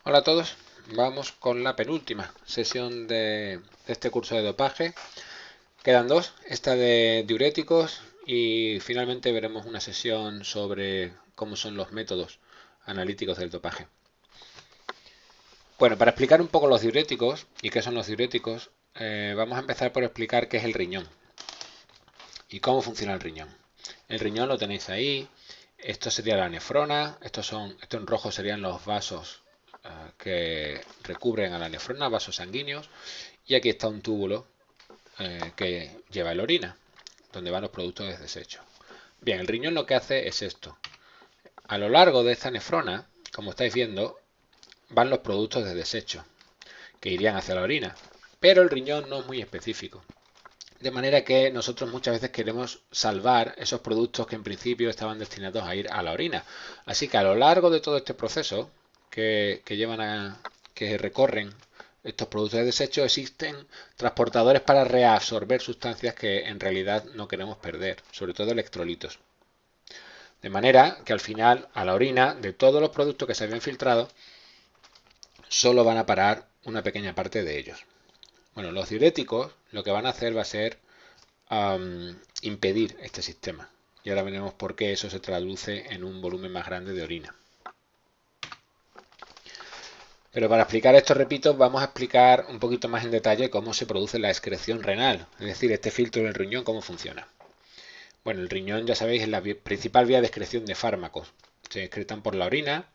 Hola a todos, vamos con la penúltima sesión de este curso de dopaje. Quedan dos, esta de diuréticos y finalmente veremos una sesión sobre cómo son los métodos analíticos del dopaje. Bueno, para explicar un poco los diuréticos y qué son los diuréticos, vamos a empezar por explicar qué es el riñón y cómo funciona el riñón. El riñón lo tenéis ahí, esto sería la nefrona, esto en rojo serían los vasos que recubren a la nefrona, vasos sanguíneos, y aquí está un túbulo que lleva la orina, donde van los productos de desecho. Bien, el riñón lo que hace es esto. A lo largo de esta nefrona, como estáis viendo, van los productos de desecho, que irían hacia la orina. Pero el riñón no es muy específico. De manera que nosotros muchas veces queremos salvar esos productos que en principio estaban destinados a ir a la orina. Así que a lo largo de todo este proceso que recorren estos productos de desecho, existen transportadores para reabsorber sustancias que en realidad no queremos perder, sobre todo electrolitos. De manera que al final, a la orina, de todos los productos que se habían filtrado, solo van a parar una pequeña parte de ellos. Bueno, los diuréticos lo que van a hacer va a ser impedir este sistema. Y ahora veremos por qué eso se traduce en un volumen más grande de orina. Pero para explicar esto, repito, vamos a explicar un poquito más en detalle cómo se produce la excreción renal, es decir, este filtro del riñón, cómo funciona. Bueno, el riñón, ya sabéis, es la principal vía de excreción de fármacos. Se excretan por la orina.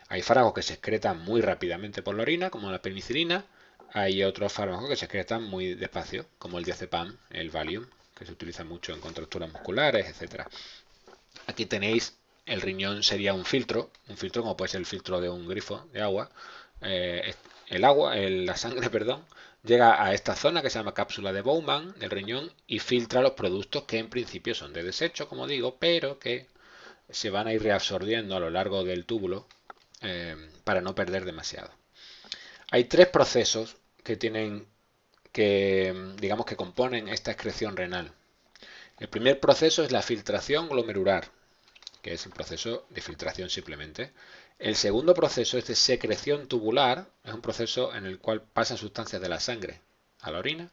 Hay fármacos que se excretan muy rápidamente por la orina, como la penicilina. Hay otros fármacos que se excretan muy despacio, como el diazepam, el Valium, que se utiliza mucho en contracturas musculares, etcétera. Aquí tenéis el riñón sería un filtro como puede ser el filtro de un grifo de agua. La sangre, perdón, llega a esta zona que se llama cápsula de Bowman del riñón y filtra los productos que en principio son de desecho, como digo, pero que se van a ir reabsorbiendo a lo largo del túbulo para no perder demasiado. Hay tres procesos digamos, que componen esta excreción renal. El primer proceso es la filtración glomerular, que es el proceso de filtración simplemente. El segundo proceso es de secreción tubular, es un proceso en el cual pasan sustancias de la sangre a la orina.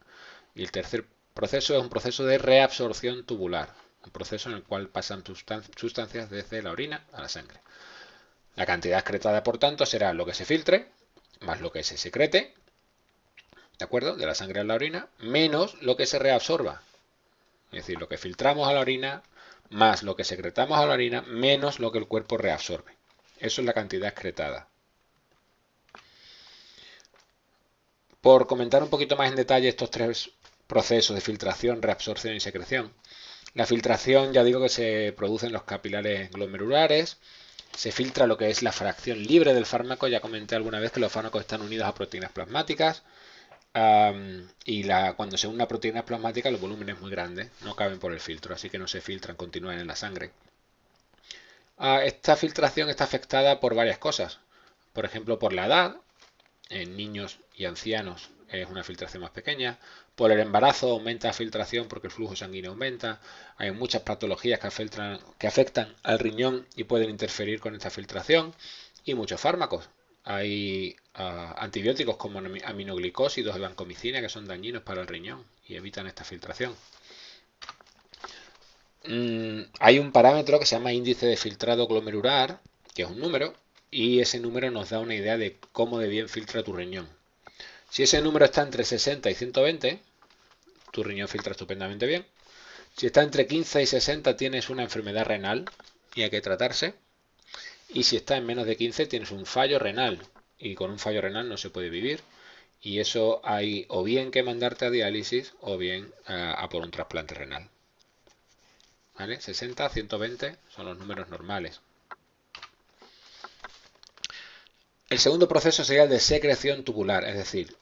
Y el tercer proceso es un proceso de reabsorción tubular, un proceso en el cual pasan sustancias desde la orina a la sangre. La cantidad excretada, por tanto, será lo que se filtre, más lo que se secrete, ¿de acuerdo? De la sangre a la orina, menos lo que se reabsorba. Es decir, lo que filtramos a la orina, más lo que secretamos a la orina, menos lo que el cuerpo reabsorbe. Eso es la cantidad excretada. Por comentar un poquito más en detalle estos tres procesos de filtración, reabsorción y secreción. La filtración, ya digo que se produce en los capilares glomerulares. Se filtra lo que es la fracción libre del fármaco. Ya comenté alguna vez que los fármacos están unidos a proteínas plasmáticas. Cuando se une a proteínas plasmáticas, los volúmenes muy grandes no caben por el filtro, así que no se filtran, continúan en la sangre. Esta filtración está afectada por varias cosas. Por ejemplo, por la edad. En niños y ancianos es una filtración más pequeña. Por el embarazo aumenta la filtración porque el flujo sanguíneo aumenta. Hay muchas patologías que afectan al riñón y pueden interferir con esta filtración. Y muchos fármacos. Hay antibióticos como aminoglicósidos y vancomicina que son dañinos para el riñón y evitan esta filtración. Hay un parámetro que se llama índice de filtrado glomerular, que es un número, y ese número nos da una idea de cómo de bien filtra tu riñón. Si ese número está entre 60 y 120, tu riñón filtra estupendamente bien. Si está entre 15 y 60, tienes una enfermedad renal y hay que tratarse. Y si está en menos de 15, tienes un fallo renal. Y con un fallo renal no se puede vivir. Y eso hay o bien que mandarte a diálisis o bien a por un trasplante renal. ¿Vale? 60 a 120 son los números normales. El segundo proceso sería el de secreción tubular, es decir,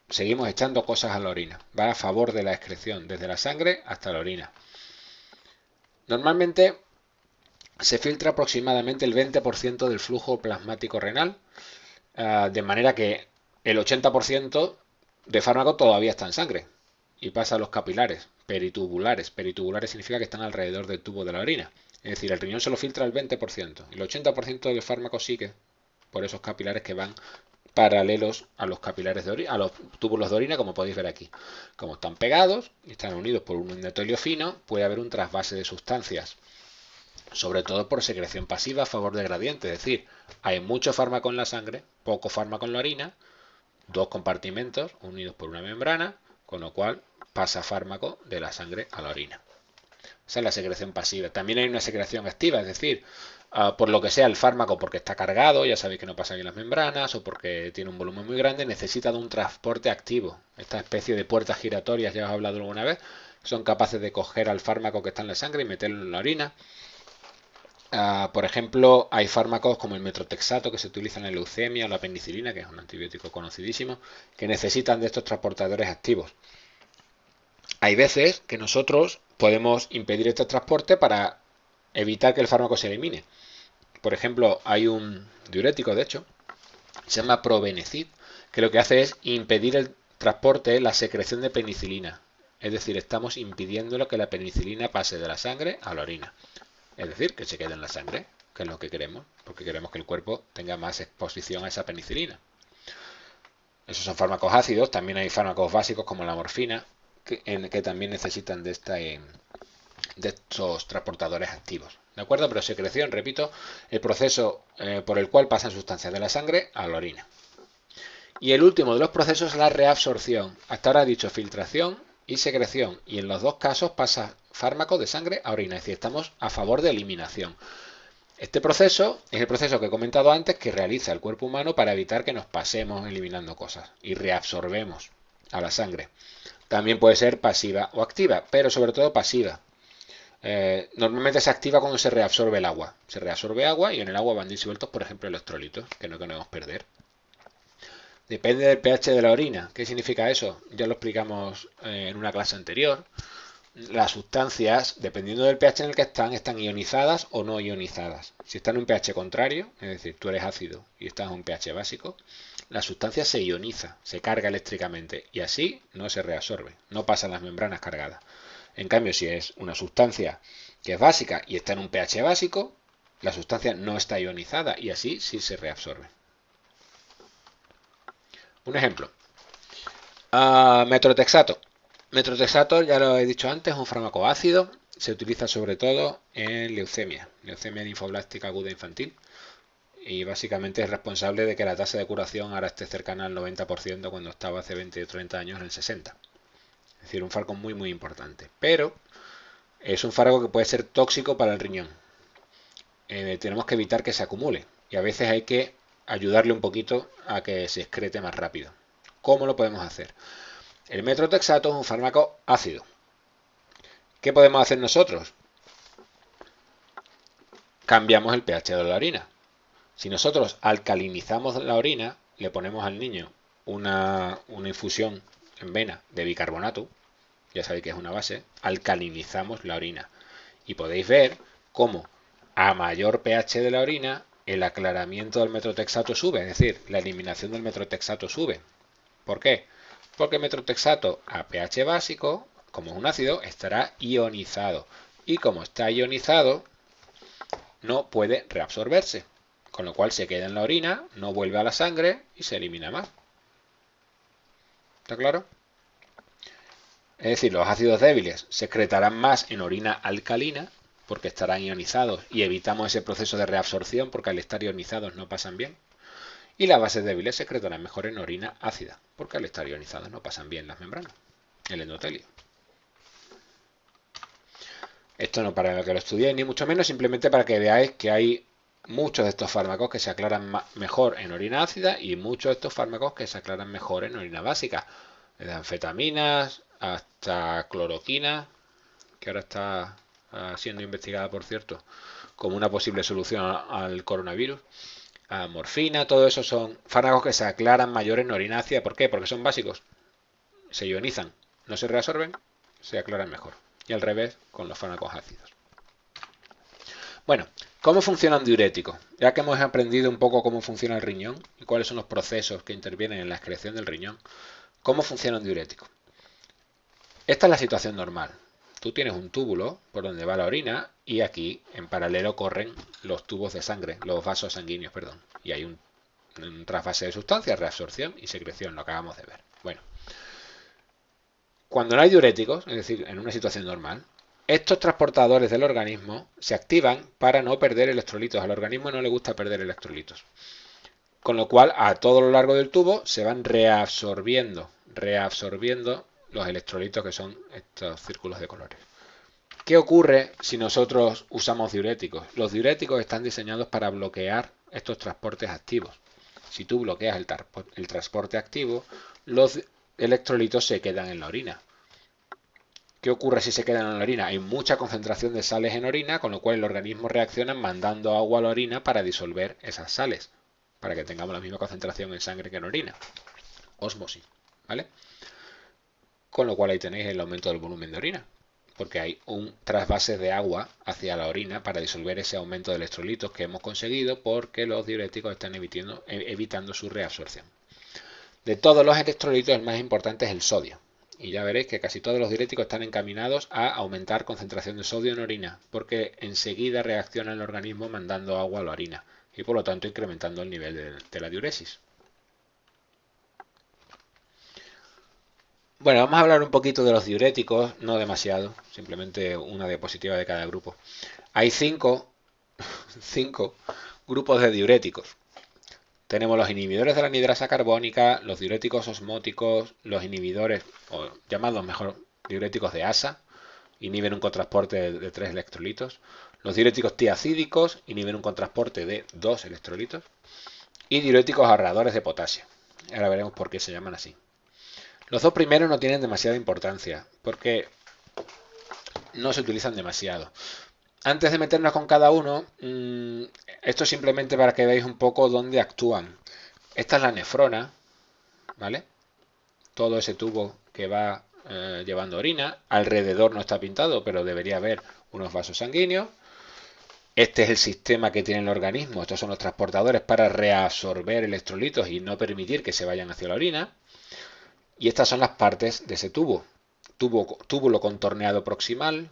seguimos echando cosas a la orina. Va a favor de la excreción, desde la sangre hasta la orina. Normalmente se filtra aproximadamente el 20% del flujo plasmático renal, de manera que el 80% de fármaco todavía está en sangre y pasa a los capilares peritubulares. Peritubulares significa que están alrededor del tubo de la orina. Es decir, el riñón solo filtra el 20%. El 80% del fármaco sigue por esos capilares que van paralelos a los capilares de orina, a los túbulos de orina, como podéis ver aquí. Como están pegados y están unidos por un endotelio fino, puede haber un trasvase de sustancias, sobre todo por secreción pasiva a favor del gradiente, es decir, hay mucho fármaco en la sangre, poco fármaco en la orina, dos compartimentos unidos por una membrana, con lo cual pasa fármaco de la sangre a la orina. Esa es la secreción pasiva. También hay una secreción activa, es decir, por lo que sea el fármaco, porque está cargado, ya sabéis que no pasa bien las membranas, o porque tiene un volumen muy grande, necesita de un transporte activo. Esta especie de puertas giratorias, ya os he hablado alguna vez, son capaces de coger al fármaco que está en la sangre y meterlo en la orina. Por ejemplo, hay fármacos como el metrotexato que se utilizan en la leucemia o la penicilina, que es un antibiótico conocidísimo, que necesitan de estos transportadores activos. Hay veces que nosotros podemos impedir este transporte para evitar que el fármaco se elimine. Por ejemplo, hay un diurético, de hecho, se llama Probenecid, que lo que hace es impedir el transporte, la secreción de penicilina. Es decir, estamos impidiendo que la penicilina pase de la sangre a la orina. Es decir, que se quede en la sangre, que es lo que queremos, porque queremos que el cuerpo tenga más exposición a esa penicilina. Esos son fármacos ácidos, también hay fármacos básicos como la morfina, que también necesitan de estos transportadores activos. ¿De acuerdo? Pero secreción, repito, el proceso por el cual pasan sustancias de la sangre a la orina. Y el último de los procesos es la reabsorción. Hasta ahora he dicho filtración y secreción, y en los dos casos pasa fármaco de sangre a orina, es decir, estamos a favor de eliminación. Este proceso es el proceso que he comentado antes que realiza el cuerpo humano para evitar que nos pasemos eliminando cosas y reabsorbemos a la sangre. También puede ser pasiva o activa, pero sobre todo pasiva. Normalmente se activa cuando se reabsorbe el agua. Se reabsorbe agua y en el agua van disueltos, por ejemplo, electrolitos, que no queremos perder. Depende del pH de la orina. ¿Qué significa eso? Ya lo explicamos en una clase anterior. Las sustancias, dependiendo del pH en el que están ionizadas o no ionizadas. Si están en un pH contrario, es decir, tú eres ácido y estás en un pH básico, la sustancia se ioniza, se carga eléctricamente y así no se reabsorbe, no pasan las membranas cargadas. En cambio, si es una sustancia que es básica y está en un pH básico, la sustancia no está ionizada y así sí se reabsorbe. Un ejemplo. Metrotexato. Metrotexato, ya lo he dicho antes, es un fármaco ácido. Se utiliza sobre todo en leucemia linfoblástica aguda infantil. Y básicamente es responsable de que la tasa de curación ahora esté cercana al 90% cuando estaba hace 20 o 30 años en el 60%. Es decir, un fármaco muy importante. Pero es un fármaco que puede ser tóxico para el riñón. Tenemos que evitar que se acumule. Y a veces hay que ayudarle un poquito a que se excrete más rápido. ¿Cómo lo podemos hacer? El metrotexato es un fármaco ácido. ¿Qué podemos hacer nosotros? Cambiamos el pH de la orina. Si nosotros alcalinizamos la orina, le ponemos al niño una infusión en vena de bicarbonato, ya sabéis que es una base, alcalinizamos la orina. Y podéis ver cómo a mayor pH de la orina, el aclaramiento del metrotexato sube, es decir, la eliminación del metrotexato sube. ¿Por qué? Porque el metrotexato a pH básico, como es un ácido, estará ionizado. Y como está ionizado, no puede reabsorberse. Con lo cual se queda en la orina, no vuelve a la sangre y se elimina más. ¿Está claro? Es decir, los ácidos débiles se excretarán más en orina alcalina porque estarán ionizados y evitamos ese proceso de reabsorción porque al estar ionizados no pasan bien. Y las bases débiles se excretarán mejor en orina ácida porque al estar ionizadas no pasan bien las membranas, el endotelio. Esto no para que lo estudiéis ni mucho menos, simplemente para que veáis que hay muchos de estos fármacos que se aclaran mejor en orina ácida y muchos de estos fármacos que se aclaran mejor en orina básica. Desde anfetaminas hasta cloroquina, que ahora está siendo investigada, por cierto, como una posible solución al coronavirus. Morfina, todo eso son fármacos que se aclaran mayor en orina ácida. ¿Por qué? Porque son básicos. Se ionizan, no se reabsorben, se aclaran mejor. Y al revés con los fármacos ácidos. Bueno, ¿cómo funciona un diurético? Ya que hemos aprendido un poco cómo funciona el riñón y cuáles son los procesos que intervienen en la excreción del riñón, ¿cómo funciona un diurético? Esta es la situación normal. Tú tienes un túbulo por donde va la orina y aquí en paralelo corren los tubos de sangre, los vasos sanguíneos, perdón. Y hay un trasvase de sustancias, reabsorción y secreción, lo acabamos de ver. Bueno, cuando no hay diuréticos, es decir, en una situación normal, estos transportadores del organismo se activan para no perder electrolitos. Al organismo no le gusta perder electrolitos. Con lo cual, a todo lo largo del tubo se van reabsorbiendo los electrolitos, que son estos círculos de colores. ¿Qué ocurre si nosotros usamos diuréticos? Los diuréticos están diseñados para bloquear estos transportes activos. Si tú bloqueas el transporte activo, los electrolitos se quedan en la orina. ¿Qué ocurre si se quedan en la orina? Hay mucha concentración de sales en orina, con lo cual el organismo reacciona mandando agua a la orina para disolver esas sales, para que tengamos la misma concentración en sangre que en orina. Ósmosis, ¿vale? Con lo cual ahí tenéis el aumento del volumen de orina, porque hay un trasvase de agua hacia la orina para disolver ese aumento de electrolitos que hemos conseguido porque los diuréticos están evitando su reabsorción. De todos los electrolitos, el más importante es el sodio. Y ya veréis que casi todos los diuréticos están encaminados a aumentar concentración de sodio en orina, porque enseguida reacciona el organismo mandando agua a la orina y por lo tanto incrementando el nivel de la diuresis. Bueno, vamos a hablar un poquito de los diuréticos, no demasiado, simplemente una diapositiva de cada grupo. Hay cinco grupos de diuréticos. Tenemos los inhibidores de la anidrasa carbónica, los diuréticos osmóticos, los inhibidores, o llamados mejor diuréticos de asa, inhiben un cotransporte de 3 electrolitos. Los diuréticos tiacídicos inhiben un cotransporte de 2 electrolitos. Y diuréticos ahorradores de potasio. Ahora veremos por qué se llaman así. Los dos primeros no tienen demasiada importancia, porque no se utilizan demasiado. Antes de meternos con cada uno, esto es simplemente para que veáis un poco dónde actúan. Esta es la nefrona, ¿vale? Todo ese tubo que va llevando orina. Alrededor no está pintado, pero debería haber unos vasos sanguíneos. Este es el sistema que tiene el organismo. Estos son los transportadores para reabsorber electrolitos y no permitir que se vayan hacia la orina. Y estas son las partes de ese tubo. Túbulo contorneado proximal,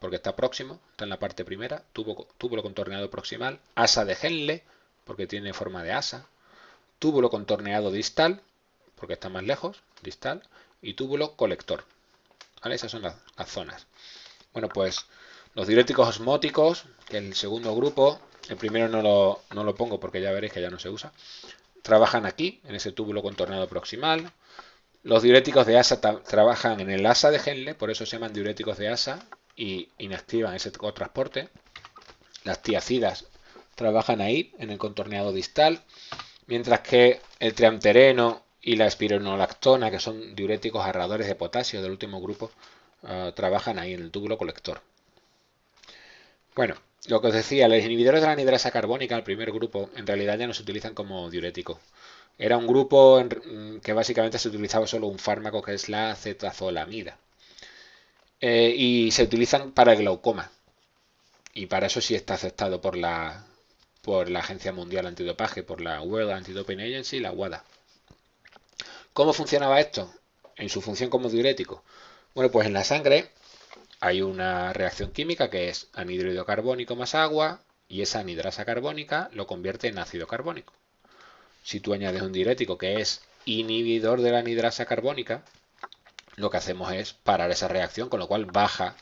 porque está próximo, está en la parte primera. Túbulo contorneado proximal. Asa de Henle, porque tiene forma de asa. Túbulo contorneado distal, porque está más lejos, distal. Y túbulo colector. ¿Vale? Esas son las zonas. Bueno, pues los diuréticos osmóticos, que es el segundo grupo, el primero no lo pongo porque ya veréis que ya no se usa, trabajan aquí, en ese túbulo contorneado proximal. Los diuréticos de asa trabajan en el asa de Henle, por eso se llaman diuréticos de asa, y inactivan ese cotransporte. Las tiacidas trabajan ahí, en el contorneado distal, mientras que el triamtereno y la espironolactona, que son diuréticos ahorradores de potasio del último grupo, trabajan ahí en el túbulo colector. Bueno, lo que os decía, los inhibidores de la anidrasa carbónica, el primer grupo, en realidad ya no se utilizan como diurético. Era un grupo que básicamente se utilizaba solo un fármaco que es la acetazolamida. Y se utilizan para el glaucoma. Y para eso sí está aceptado por la Agencia Mundial Antidopaje, por la World Anti-Doping Agency, la WADA. ¿Cómo funcionaba esto? En su función como diurético. Bueno, pues en la sangre hay una reacción química que es anhídrido carbónico más agua y esa anidrasa carbónica lo convierte en ácido carbónico. Si tú añades un diurético que es inhibidor de la anidrasa carbónica, lo que hacemos es parar esa reacción, con lo cual baja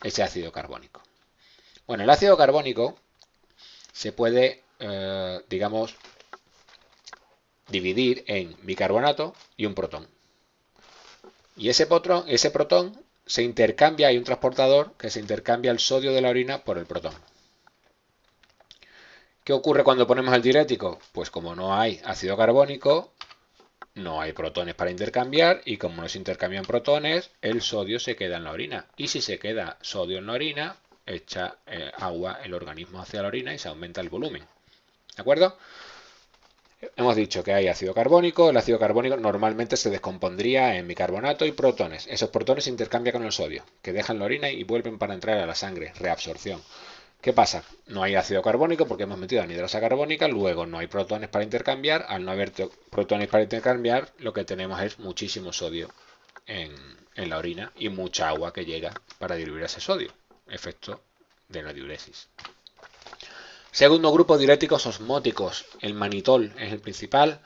ese ácido carbónico. Bueno, el ácido carbónico se puede, digamos, dividir en bicarbonato y un protón. Y ese protón se intercambia, hay un transportador que se intercambia el sodio de la orina por el protón. ¿Qué ocurre cuando ponemos el diurético? Pues como no hay ácido carbónico, no hay protones para intercambiar y como no se intercambian protones, el sodio se queda en la orina. Y si se queda sodio en la orina, echa agua el organismo hacia la orina y se aumenta el volumen. ¿De acuerdo? Hemos dicho que hay ácido carbónico. El ácido carbónico normalmente se descompondría en bicarbonato y protones. Esos protones se intercambian con el sodio, que dejan la orina y vuelven para entrar a la sangre. Reabsorción. ¿Qué pasa? No hay ácido carbónico porque hemos metido anhidrasa carbónica, luego no hay protones para intercambiar. Al no haber protones para intercambiar, lo que tenemos es muchísimo sodio en la orina y mucha agua que llega para diluir ese sodio. Efecto de la diuresis. Segundo grupo, diuréticos osmóticos. El manitol es el principal.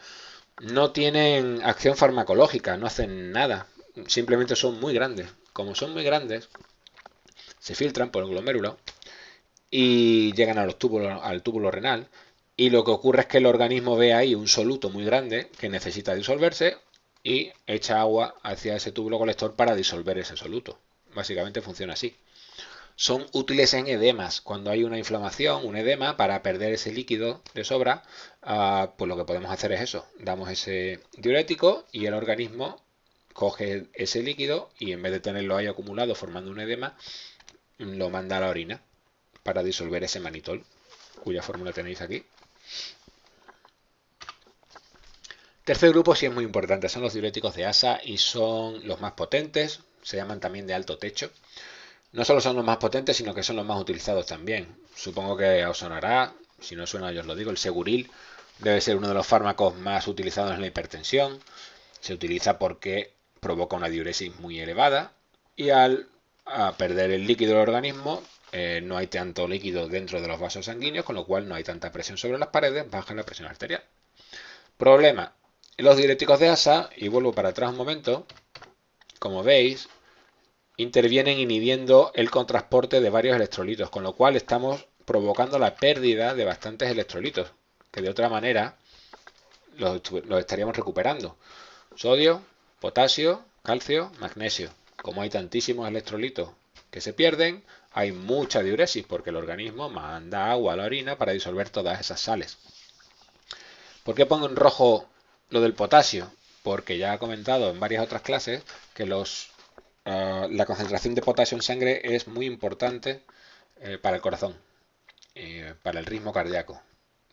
No tienen acción farmacológica, no hacen nada. Simplemente son muy grandes. Como son muy grandes, se filtran por el glomérulo y llegan a los túbulos, al túbulo renal. Y lo que ocurre es que el organismo ve ahí un soluto muy grande que necesita disolverse y echa agua hacia ese túbulo colector para disolver ese soluto. Básicamente funciona así. Son útiles en edemas. Cuando hay una inflamación, un edema, para perder ese líquido de sobra, pues lo que podemos hacer es eso. Damos ese diurético y el organismo coge ese líquido y en vez de tenerlo ahí acumulado formando un edema, lo manda a la orina para disolver ese manitol, cuya fórmula tenéis aquí. Tercer grupo sí es muy importante, son los diuréticos de asa y son los más potentes, se llaman también de alto techo. No solo son los más potentes, sino que son los más utilizados también. Supongo que os sonará, si no suena yo os lo digo, el Seguril debe ser uno de los fármacos más utilizados en la hipertensión. Se utiliza porque provoca una diuresis muy elevada y al perder el líquido del organismo no hay tanto líquido dentro de los vasos sanguíneos, con lo cual no hay tanta presión sobre las paredes, baja la presión arterial. Problema, los diuréticos de asa, y vuelvo para atrás un momento, como veis, intervienen inhibiendo el contrasporte de varios electrolitos, con lo cual estamos provocando la pérdida de bastantes electrolitos, que de otra manera los estaríamos recuperando. Sodio, potasio, calcio, magnesio. Como hay tantísimos electrolitos que se pierden, hay mucha diuresis porque el organismo manda agua a la orina para disolver todas esas sales. ¿Por qué pongo en rojo lo del potasio? Porque ya he comentado en varias otras clases que la concentración de potasio en sangre es muy importante para el corazón, para el ritmo cardíaco.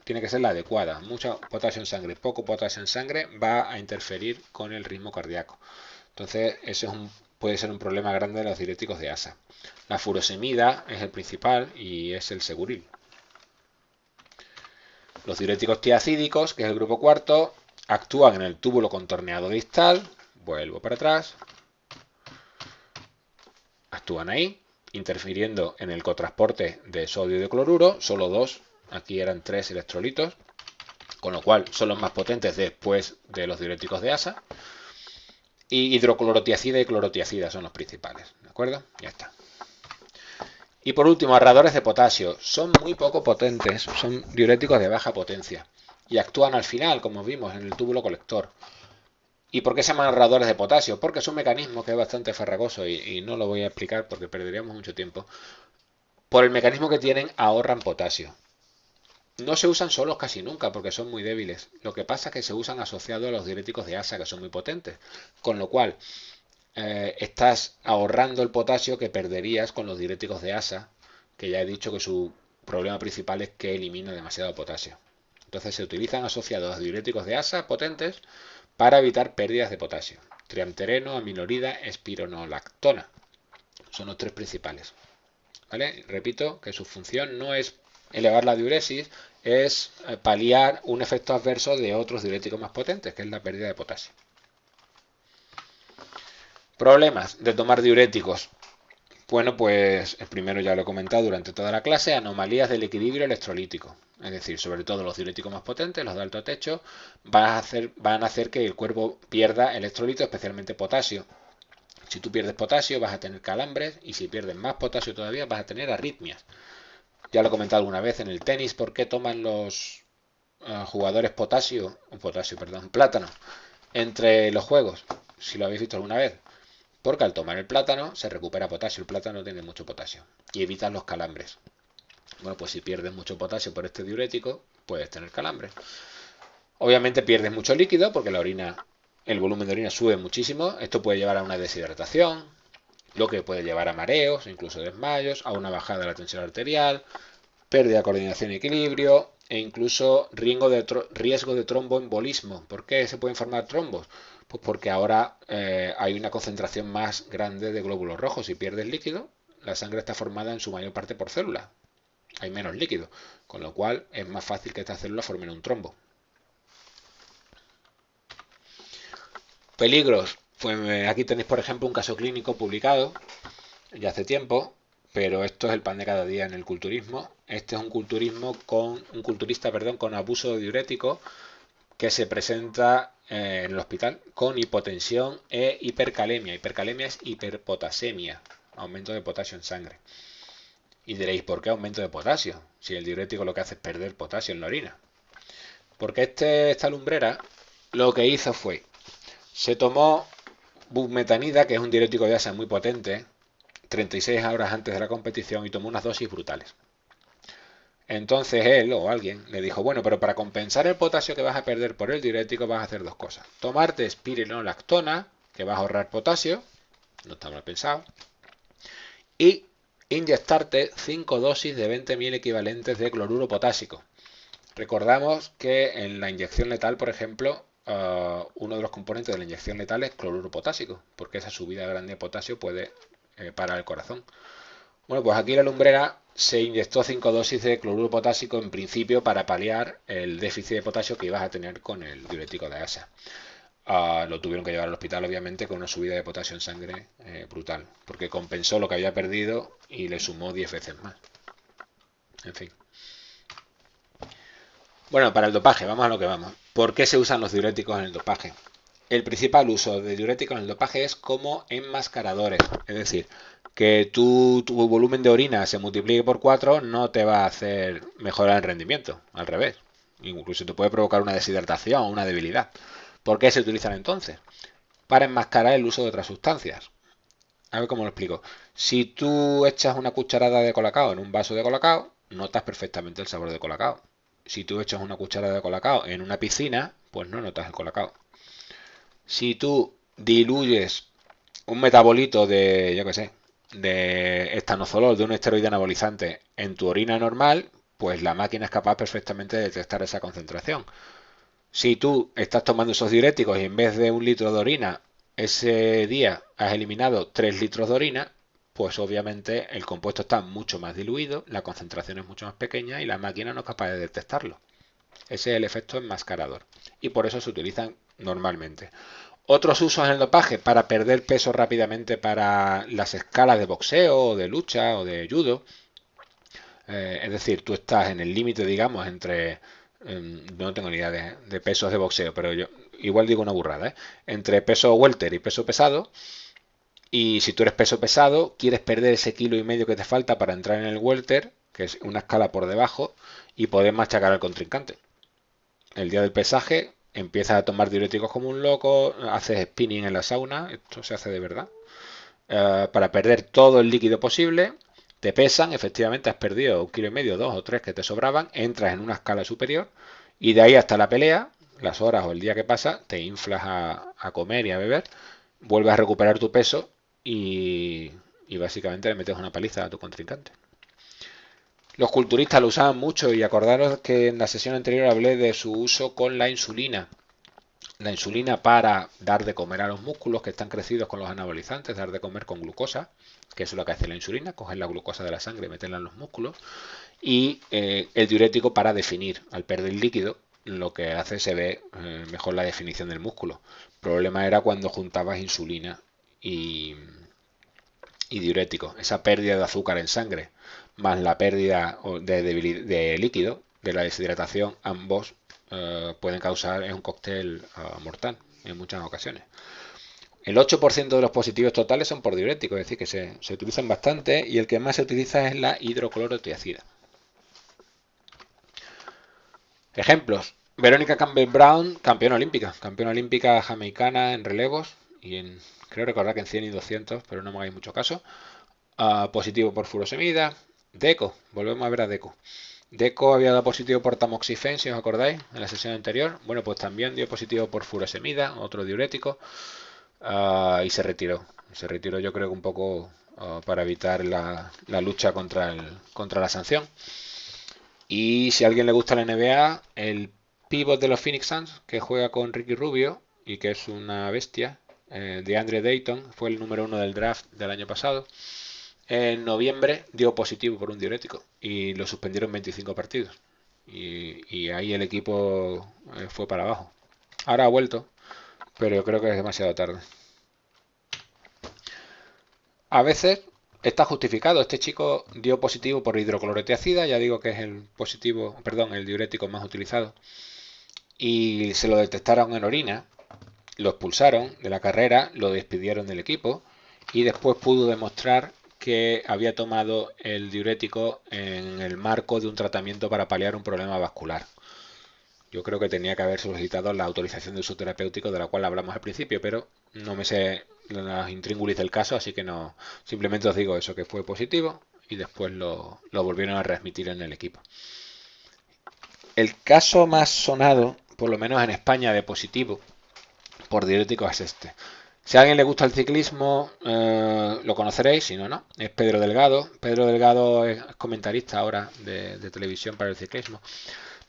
Tiene que ser la adecuada. Mucho potasio en sangre, poco potasio en sangre va a interferir con el ritmo cardíaco. Entonces, puede ser un problema grande de los diuréticos de asa. La furosemida es el principal y es el Seguril. Los diuréticos tiacídicos, que es el grupo cuarto, actúan en el túbulo contorneado distal. Vuelvo para atrás. Actúan ahí, interfiriendo en el cotransporte de sodio y de cloruro. Solo dos, aquí eran 3 electrolitos, con lo cual son los más potentes después de los diuréticos de asa. Y hidroclorotiacida y clorotiacida son los principales, ¿de acuerdo? Ya está. Y por último, ahorradores de potasio. Son muy poco potentes, son diuréticos de baja potencia y actúan al final, como vimos, en el túbulo colector. ¿Y por qué se llaman ahorradores de potasio? Porque es un mecanismo que es bastante farragoso y no lo voy a explicar porque perderíamos mucho tiempo. Por el mecanismo que tienen, ahorran potasio. No se usan solos casi nunca porque son muy débiles. Lo que pasa es que se usan asociados a los diuréticos de asa, que son muy potentes. Con lo cual, estás ahorrando el potasio que perderías con los diuréticos de asa, que ya he dicho que su problema principal es que elimina demasiado potasio. Entonces se utilizan asociados a diuréticos de asa potentes para evitar pérdidas de potasio. Triamtereno, amilorida, espironolactona. Son los 3 principales. ¿Vale? Repito que su función no es elevar la diuresis, es paliar un efecto adverso de otros diuréticos más potentes, que es la pérdida de potasio. Problemas de tomar diuréticos. Bueno, pues el primero ya lo he comentado durante toda la clase, anomalías del equilibrio electrolítico. Es decir, sobre todo los diuréticos más potentes, los de alto techo, van a hacer que el cuerpo pierda electrolitos, especialmente potasio. Si tú pierdes potasio vas a tener calambres y si pierdes más potasio todavía vas a tener arritmias. Ya lo he comentado alguna vez en el tenis, ¿por qué toman los jugadores plátano entre los juegos? Si lo habéis visto alguna vez. Porque al tomar el plátano se recupera potasio. El plátano tiene mucho potasio y evitan los calambres. Bueno, pues si pierdes mucho potasio por este diurético, puedes tener calambres. Obviamente pierdes mucho líquido porque el volumen de orina sube muchísimo. Esto puede llevar a una deshidratación, lo que puede llevar a mareos, incluso desmayos, a una bajada de la tensión arterial, pérdida de coordinación y equilibrio e incluso riesgo de tromboembolismo. ¿Por qué se pueden formar trombos? Pues porque ahora hay una concentración más grande de glóbulos rojos. Si pierdes líquido, la sangre está formada en su mayor parte por células. Hay menos líquido, con lo cual es más fácil que estas células formen un trombo. Peligros. Pues aquí tenéis, por ejemplo, un caso clínico publicado ya hace tiempo pero esto es el pan de cada día en el culturismo. Este es un culturista, con abuso de diuréticos que se presenta en el hospital con hipotensión e hipercalemia. Hipercalemia es hiperpotasemia, aumento de potasio en sangre. Y diréis, ¿por qué aumento de potasio? Si el diurético lo que hace es perder potasio en la orina. Porque esta lumbrera lo que hizo fue, se tomó bumetanida, que es un diurético de asa muy potente, 36 horas antes de la competición y tomó unas dosis brutales. Entonces él o alguien le dijo, bueno, pero para compensar el potasio que vas a perder por el diurético vas a hacer dos cosas. Tomarte espironolactona, que vas a ahorrar potasio, no está mal pensado, y inyectarte 5 dosis de 20.000 equivalentes de cloruro potásico. Recordamos que en la inyección letal, por ejemplo, uno de los componentes de la inyección letal es cloruro potásico, porque esa subida grande de potasio puede parar el corazón. Bueno, pues aquí la lumbrera se inyectó 5 dosis de cloruro potásico en principio para paliar el déficit de potasio que ibas a tener con el diurético de asa. Lo tuvieron que llevar al hospital, obviamente, con una subida de potasio en sangre brutal, porque compensó lo que había perdido y le sumó 10 veces más. En fin. Bueno, para el dopaje, vamos a lo que vamos. ¿Por qué se usan los diuréticos en el dopaje? El principal uso de diuréticos en el dopaje es como enmascaradores, es decir, que tu volumen de orina se multiplique por 4 no te va a hacer mejorar el rendimiento, al revés. Incluso te puede provocar una deshidratación o una debilidad. ¿Por qué se utilizan entonces? Para enmascarar el uso de otras sustancias. A ver cómo lo explico. Si tú echas una cucharada de colacao en un vaso de colacao, notas perfectamente el sabor de colacao. Si tú echas una cucharada de colacao en una piscina, pues no notas el colacao. Si tú diluyes un metabolito de, yo qué sé, de estanozolol, de un esteroide anabolizante, en tu orina normal, pues la máquina es capaz perfectamente de detectar esa concentración. Si tú estás tomando esos diuréticos y en vez de 1 litro de orina, ese día has eliminado 3 litros de orina, pues obviamente el compuesto está mucho más diluido, la concentración es mucho más pequeña y la máquina no es capaz de detectarlo. Ese es el efecto enmascarador y por eso se utilizan normalmente. Otros usos en el dopaje para perder peso rápidamente para las escalas de boxeo o de lucha o de judo. Es decir, tú estás en el límite, digamos, entre, no tengo ni idea de pesos de boxeo, pero yo igual digo una burrada, ¿eh? Entre peso welter y peso pesado. Y si tú eres peso pesado, quieres perder ese 1,5 kg que te falta para entrar en el welter, que es una escala por debajo, y poder machacar al contrincante. El día del pesaje empiezas a tomar diuréticos como un loco, haces spinning en la sauna, esto se hace de verdad, para perder todo el líquido posible. Te pesan, efectivamente has perdido 1,5 kg, 2 o 3 que te sobraban, entras en una escala superior y de ahí hasta la pelea, las horas o el día que pasa, te inflas a comer y a beber, vuelves a recuperar tu peso y básicamente le metes una paliza a tu contrincante. Los culturistas lo usaban mucho y acordaros que en la sesión anterior hablé de su uso con la insulina. La insulina para dar de comer a los músculos que están crecidos con los anabolizantes, dar de comer con glucosa, que eso es lo que hace la insulina, coger la glucosa de la sangre y meterla en los músculos. Y el diurético para definir, al perder líquido, lo que hace se ve mejor la definición del músculo. El problema era cuando juntabas insulina y diurético, esa pérdida de azúcar en sangre, más la pérdida de líquido, de la deshidratación, ambos pueden causar un cóctel mortal en muchas ocasiones. El 8% de los positivos totales son por diuréticos, es decir, que se utilizan bastante y el que más se utiliza es la hidroclorotiazida. Ejemplos. Verónica Campbell-Brown, campeona olímpica jamaicana en relevos y creo recordar que en 100 y 200, pero no me hagáis mucho caso. Positivo por furosemida. Deco, volvemos a ver a Deco. Deco había dado positivo por tamoxifen, si os acordáis, en la sesión anterior. Bueno, pues también dio positivo por furosemida, otro diurético, y se retiró. Se retiró yo creo que un poco para evitar la lucha contra la sanción. Y si a alguien le gusta la NBA, el pívot de los Phoenix Suns, que juega con Ricky Rubio y que es una bestia, DeAndre Ayton, fue el número 1 del draft del año pasado. En noviembre dio positivo por un diurético y lo suspendieron 25 partidos. Y ahí el equipo fue para abajo. Ahora ha vuelto, pero yo creo que es demasiado tarde. A veces está justificado. Este chico dio positivo por hidroclorotiazida, ya digo que es el diurético más utilizado, y se lo detectaron en orina, lo expulsaron de la carrera, lo despidieron del equipo y después pudo demostrar que había tomado el diurético en el marco de un tratamiento para paliar un problema vascular. Yo creo que tenía que haber solicitado la autorización de uso terapéutico de la cual hablamos al principio, pero no me sé las intríngulis del caso, así que no, simplemente os digo eso, que fue positivo y después lo volvieron a readmitir en el equipo. El caso más sonado, por lo menos en España, de positivo por diuréticos es este. Si a alguien le gusta el ciclismo, lo conoceréis, si no, no. Es Pedro Delgado. Pedro Delgado es comentarista ahora de televisión para el ciclismo.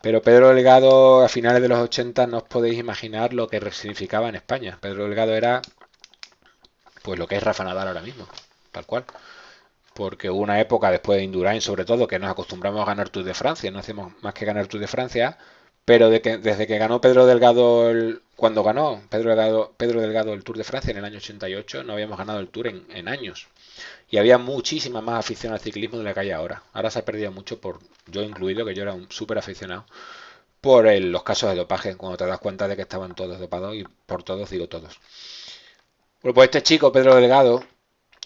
Pero Pedro Delgado a finales de los 80 no os podéis imaginar lo que significaba en España. Pedro Delgado era pues lo que es Rafa Nadal ahora mismo, tal cual. Porque hubo una época después de Indurain, sobre todo, que nos acostumbramos a ganar Tour de Francia, no hacemos más que ganar Tour de Francia, pero desde que ganó Pedro Delgado, cuando ganó Pedro Delgado el Tour de Francia en el año 88, no habíamos ganado el Tour en años. Y había muchísima más afición al ciclismo de la que hay ahora. Ahora se ha perdido mucho, yo incluido, que yo era un súper aficionado, por los casos de dopaje, cuando te das cuenta de que estaban todos dopados, y por todos digo todos. Bueno, pues este chico, Pedro Delgado,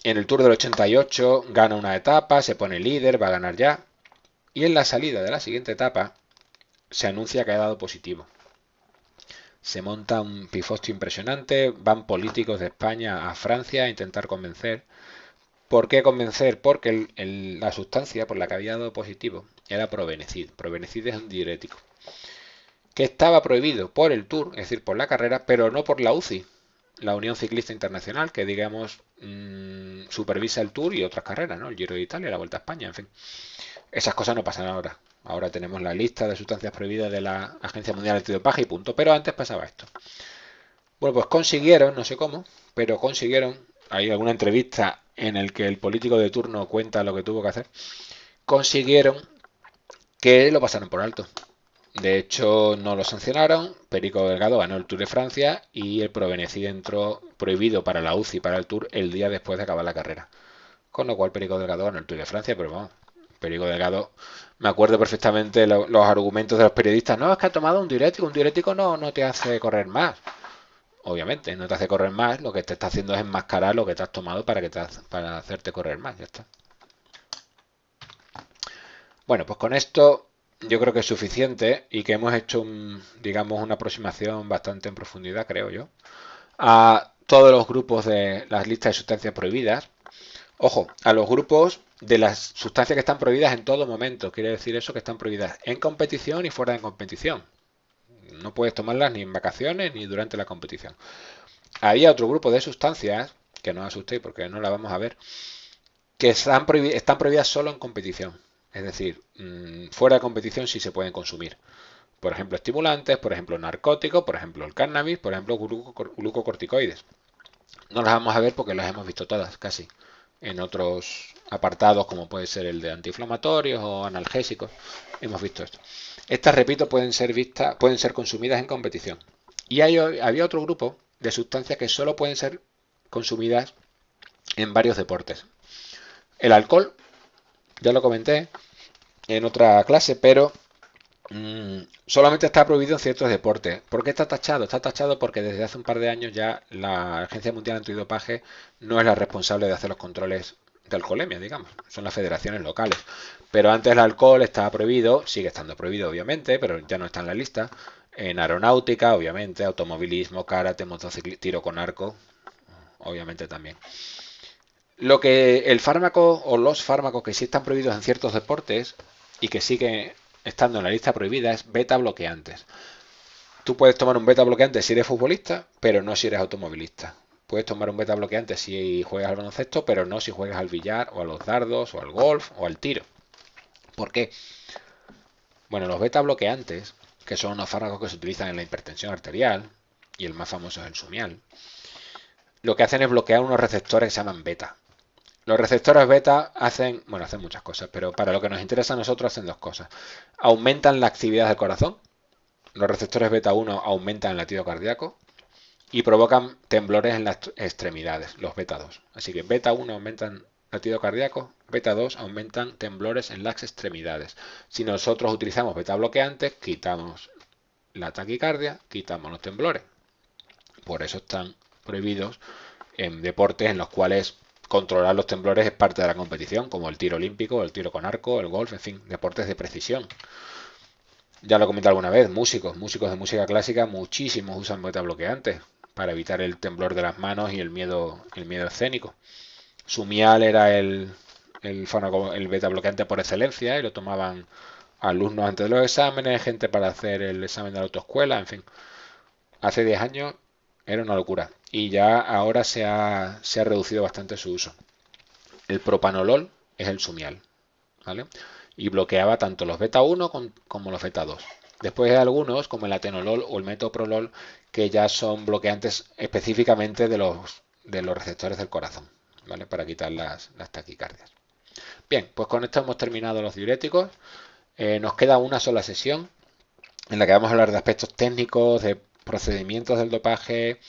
en el Tour del 88 gana una etapa, se pone líder, va a ganar ya. Y en la salida de la siguiente etapa se anuncia que ha dado positivo. Se monta un pifostio impresionante, van políticos de España a Francia a intentar convencer. ¿Por qué convencer? Porque la sustancia por la que había dado positivo era Probenecid. Probenecid es un diurético que estaba prohibido por el Tour, es decir, por la carrera, pero no por la UCI, la Unión Ciclista Internacional, que digamos supervisa el Tour y otras carreras, ¿no? El Giro de Italia, la Vuelta a España, en fin. Esas cosas no pasan ahora. Ahora tenemos la lista de sustancias prohibidas de la Agencia Mundial Antidopaje y punto. Pero antes pasaba esto. Bueno, pues consiguieron, no sé cómo, pero consiguieron, hay alguna entrevista en el que el político de turno cuenta lo que tuvo que hacer, consiguieron que lo pasaran por alto. De hecho, no lo sancionaron. Perico Delgado ganó el Tour de Francia y el Probenecid entró prohibido para la UCI y para el Tour el día después de acabar la carrera. Con lo cual Perico Delgado ganó el Tour de Francia, pero vamos, Perico Delgado, me acuerdo perfectamente los argumentos de los periodistas. No, es que ha tomado un diurético no te hace correr más. Obviamente, no te hace correr más, lo que te está haciendo es enmascarar lo que te has tomado para hacerte correr más, ya está. Bueno, pues con esto yo creo que es suficiente y que hemos hecho, digamos, una aproximación bastante en profundidad, creo yo, a todos los grupos de las listas de sustancias prohibidas. Ojo, a los grupos de las sustancias que están prohibidas en todo momento. Quiere decir eso, que están prohibidas en competición y fuera de competición. No puedes tomarlas ni en vacaciones ni durante la competición. Había otro grupo de sustancias, que no os asustéis porque no la vamos a ver, que están prohibidas solo en competición. Es decir, fuera de competición sí se pueden consumir. Por ejemplo, estimulantes, por ejemplo, narcóticos, por ejemplo, el cannabis, por ejemplo, glucocorticoides. No las vamos a ver porque las hemos visto todas, casi, en otros apartados como puede ser el de antiinflamatorios o analgésicos. Hemos visto esto. Estas, repito, pueden ser consumidas en competición. Y había otro grupo de sustancias que solo pueden ser consumidas en varios deportes. El alcohol, ya lo comenté en otra clase, pero solamente está prohibido en ciertos deportes. ¿Por qué está tachado? Está tachado porque desde hace un par de años ya la Agencia Mundial Antidopaje no es la responsable de hacer los controles de alcoholemia, digamos. Son las federaciones locales. Pero antes el alcohol estaba prohibido, sigue estando prohibido obviamente, pero ya no está en la lista. En aeronáutica, obviamente, automovilismo, karate, motociclismo, tiro con arco, obviamente también. El fármaco o los fármacos que sí están prohibidos en ciertos deportes y que siguen estando en la lista prohibida es beta bloqueantes. Tú puedes tomar un beta bloqueante si eres futbolista, pero no si eres automovilista. Puedes tomar un beta bloqueante si juegas al baloncesto, pero no si juegas al billar o a los dardos o al golf o al tiro. ¿Por qué? Bueno, los beta bloqueantes, que son unos fármacos que se utilizan en la hipertensión arterial, y el más famoso es el Sumial, lo que hacen es bloquear unos receptores que se llaman beta. Los receptores beta hacen muchas cosas, pero para lo que nos interesa a nosotros hacen dos cosas. Aumentan la actividad del corazón. Los receptores beta 1 aumentan el latido cardíaco y provocan temblores en las extremidades, los beta 2. Así que beta 1 aumentan latido cardíaco, beta 2 aumentan temblores en las extremidades. Si nosotros utilizamos beta bloqueantes, quitamos la taquicardia, quitamos los temblores. Por eso están prohibidos en deportes en los cuales controlar los temblores es parte de la competición, como el tiro olímpico, el tiro con arco, el golf, en fin, deportes de precisión. Ya lo he comentado alguna vez, músicos de música clásica, muchísimos usan beta bloqueantes para evitar el temblor de las manos y el miedo escénico. Sumial era el beta bloqueante por excelencia y lo tomaban alumnos antes de los exámenes, gente para hacer el examen de la autoescuela, en fin. Hace 10 años era una locura y ya ahora se ha reducido bastante su uso. El propanolol es el Sumial, ¿vale? Y bloqueaba tanto los beta 1 como los beta 2. Después hay algunos, como el atenolol o el metoprolol, que ya son bloqueantes específicamente de los receptores del corazón, ¿vale? Para quitar las taquicardias. Bien, pues con esto hemos terminado los diuréticos. Nos queda una sola sesión en la que vamos a hablar de aspectos técnicos, de procedimientos del dopaje,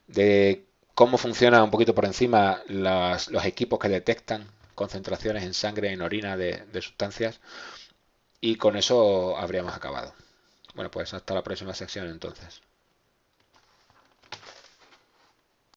de cómo funcionan un poquito por encima los equipos que detectan concentraciones en sangre, en orina de sustancias, y con eso habríamos acabado. Bueno, pues hasta la próxima sección entonces.